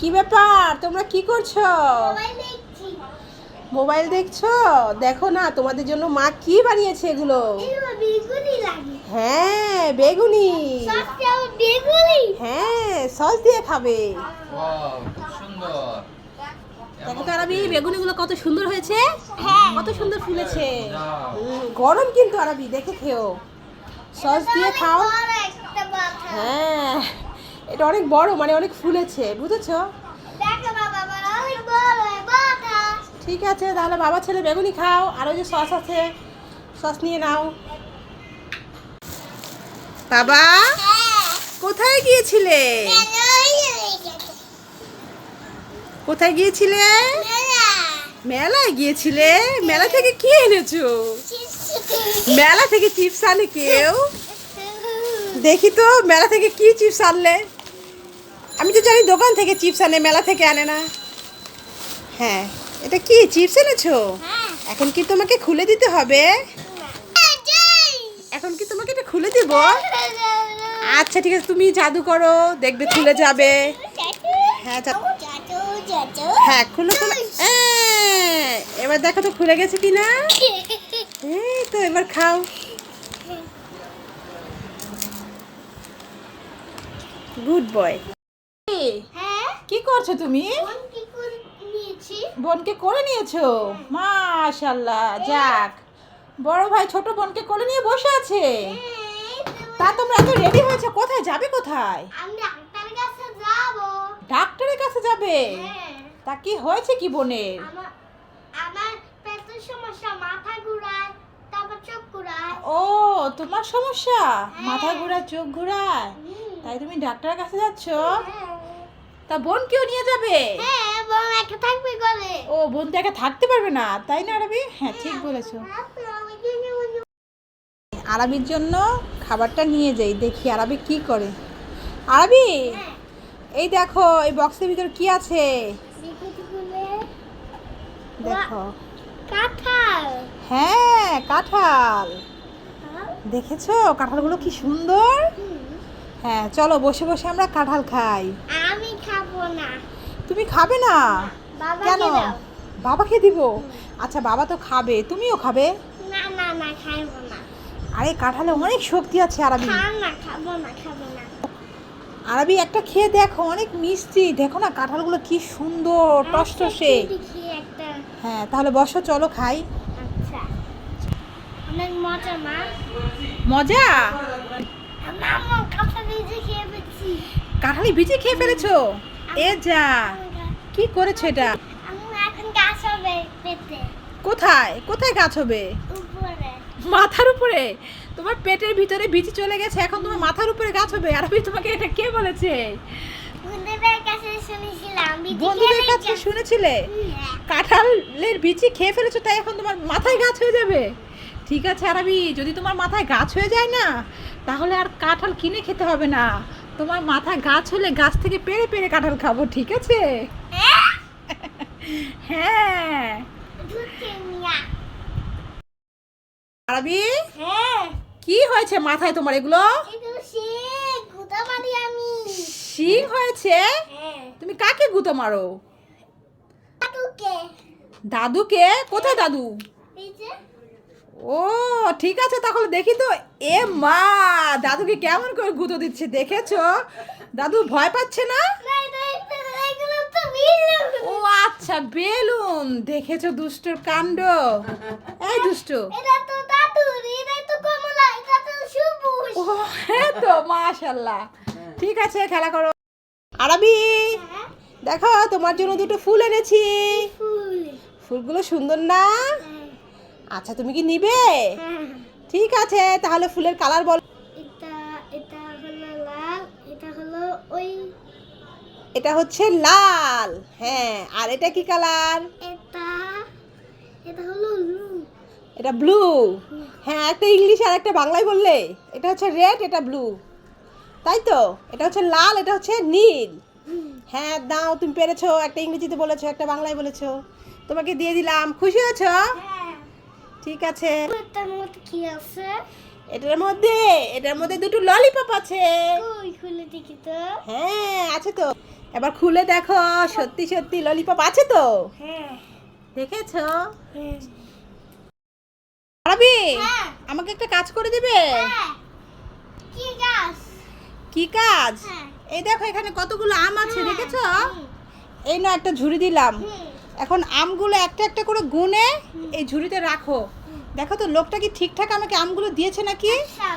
কি ব্যাপার, তোমরা কি করছো? মোবাইল দেখছো? দেখো না, তোমাদের জন্য মা কি বানিয়েছে এগুলো। হ্যাঁ বেগুনি। হ্যাঁ সস দিয়ে খাবে। দেখো তো আরবি, বেগুনিগুলো কত সুন্দর হয়েছে, কত সুন্দর ফুলেছে। গরম কিন্তু আরবি, দেখে খেও, সস দিয়ে খাও। হ্যাঁ এটা অনেক বড়, মানে অনেক ফুলেছে, বুঝেছো? ঠিক আছে, তাহলে বাবা ছেলে বেগুনি খাও, আর ওই যে সস আছে, সস নিয়ে নাও। বাবা কোথায় গিয়েছিলে? কোথায় গিয়েছিলে? মেলায় গিয়েছিলে? মেলা থেকে কি এনেছো? মেলা থেকে চিপস আনে কেউ? দেখি তো মেলা থেকে কি চিপস আনলে। আমি তো জানি দোকান থেকে চিপস আনে, মেলা থেকে আনে না। হ্যাঁ এটা কি চিপস এনেছো? এখন কি তোমাকে খুলে দিতে হবে? এখন কি তোমাকে এটা খুলে দিব? আচ্ছা ঠিক আছে, তুমি জাদু করো, দেখবে খুলে যাবে। হ্যাঁ হ্যাঁ খুলে খুলে, এবার দেখো তো খুলে গেছে কিনা। এই তো এবার খাও। Good boy. কি করছো তুমি? বোনকে কোলে নিয়েছো? মাশাআল্লাহ, যাক, বড় ভাই ছোট বোনকে কোলে নিয়ে বসে আছে। তা তোমরা এত রেডি হয়েছে, কোথায় যাবে? কোথায়? ডাক্তারের কাছে যাবে? তা কি হয়েছে কি বোনের? আমার পেটের সমস্যা, মাথা ঘোরায়, তারপর চোখ ঘোরায়। ও তোমার সমস্যা, মাথা ঘোরায়, চোখ ঘোরায়, তাই তুমি ডাক্তারের কাছে যাচ্ছ? তা বোন কেউ নিয়ে যাবে? হ্যাঁ, বোন একা থাকবে ঘরে। ও বোন তো একা থাকতে পারবে না, তাই না আরবি? হ্যাঁ ঠিক বলেছো। আরবির জন্য খাবারটা নিয়ে যাই, দেখি আরবি কি করে। আরবি এই দেখো, এই বক্সের ভিতর কি আছে দেখো। কাঁঠাল। হ্যাঁ কাঁঠাল, দেখেছো কাঁঠালগুলো কি সুন্দর। হ্যাঁ চলো বসে বসে আমরা কাঁঠাল খাই। আমি খাবো না। তুমি খাবে না? কেন? বাবাকে দিব? আচ্ছা বাবা তো খাবে, তুমিও খাবে? না না না, খাবো না। আরে কাঁঠালে অনেক শক্তি আছে আরবি। খাবো না। আরবি একটা খেয়ে দেখো, অনেক মিষ্টি, দেখো না কাঁঠালগুলো কি সুন্দর টসটসে। হ্যাঁ তাহলে বসো, চলো খাই। আচ্ছা, অনেক মজা না? মজা? মামা কাঁঠাল ভেজে খেয়ে ফেলছি। কাঁঠালি বিচি খেয়ে ফেলেছো? এ যা, কি করেছো এটা? আমি এখন গাছ হবে পেতে। কোথায় কোথায় গাছ হবে? উপরে। মাথার উপরে? তোমার পেটের ভিতরে বিচি চলে গেছে, এখন তোমার মাথার উপরে গাছ হবে? আরবি তোমাকে এটা কে বলেছে? বন্ধুদের কাছে শুনেছিলাম। বন্ধুদের কাছে শুনেছিলে? কাঁঠালের বিচি খেয়ে ফেলেছো, তাই এখন তোমার মাথায় গাছ হয়ে যাবে? ঠিক আছে আরবি, যদি তোমার মাথায় গাছ হয়ে যায় না, তাহলে আর কাঁঠাল কিনে খেতে হবে না। তোমার মাথায় গাছ হলে গাছ থেকে পেড়ে পেড়ে কাঁঠাল খাবো, ঠিক আছে? হ্যাঁ আরবি, হ্যাঁ, কি হয়েছে মাথায় তোমার এগুলো? এগুলো সে গুঁতা মারি আমি। শিং হয়েছে? হ্যাঁ। তুমি কাকে গুঁতো মারো? দাদুকে। দাদুকে? কোথায় দাদু? এই যে। ও ঠিক আছে, তাহলে দেখি তো। এ মা, দাদুকে কেমন করে গুঁতো দিচ্ছে, দেখেছো? দাদু ভয় পাচ্ছে না? এগুলো তো বেলুন। ও আচ্ছা বেলুন, দেখেছো দুষ্টুর কাণ্ড। এই দুষ্টু, এটা তো দাদুর, এটা তো কমলা, এটা তো সবুজ। ও হ্যাঁ তো মাশাআল্লাহ। ঠিক আছে খেলা করো। আরবি হ্যাঁ, দেখো, তোমার জন্য দুটো ফুল এনেছি। ফুল। ফুলগুলো সুন্দর না? আচ্ছা তুমি কি নিবে? হ্যাঁ। ঠিক আছে, তাহলে ফুলের কালার বল। এটা এটা হলো লাল, এটা হলো ওই, এটা হচ্ছে লাল। হ্যাঁ, আর এটা কি কালার? এটা এটা হলো ব্লু। এটা ব্লু। হ্যাঁ, একটা ইংলিশ আর একটা বাংলায় বললে। এটা হচ্ছে রেড, এটা ব্লু, তাই তো? এটা হচ্ছে লাল, এটা হচ্ছে নীল। হ্যাঁ দাও, তুমি পেরেছো, একটা ইংরেজিতে বলেছো, একটা বাংলায় বলেছো, তোমাকে দিয়ে দিলাম। খুশি হয়েছো? হ্যাঁ। ঠিক আছে। এটার মধ্যে কি আছে? এটার মধ্যে দুটো ললিপপ আছে। কই খুলে দেখি তো। হ্যাঁ আছে তো। এবার খুলে দেখো, সত্যি সত্যি ললিপপ আছে তো? হ্যাঁ দেখেছো? হ্যাঁ আরবি, হ্যাঁ। আমাকে একটা কাজ করে দিবে? হ্যাঁ। কি গাছ? কি কাজ? হ্যাঁ। এই দেখো এখানে কতগুলো আম আছে, হ্যাঁ। দেখেছো? হুম। এই না একটা ঝুড়ি দিলাম, হুম। এখন আমগুলো একটা একটা করে গুনে এই ঝুড়িতে রাখো। দেখো তো লোকটা কি ঠিকঠাক আমাকে আমগুলো দিয়েছে নাকি। আচ্ছা,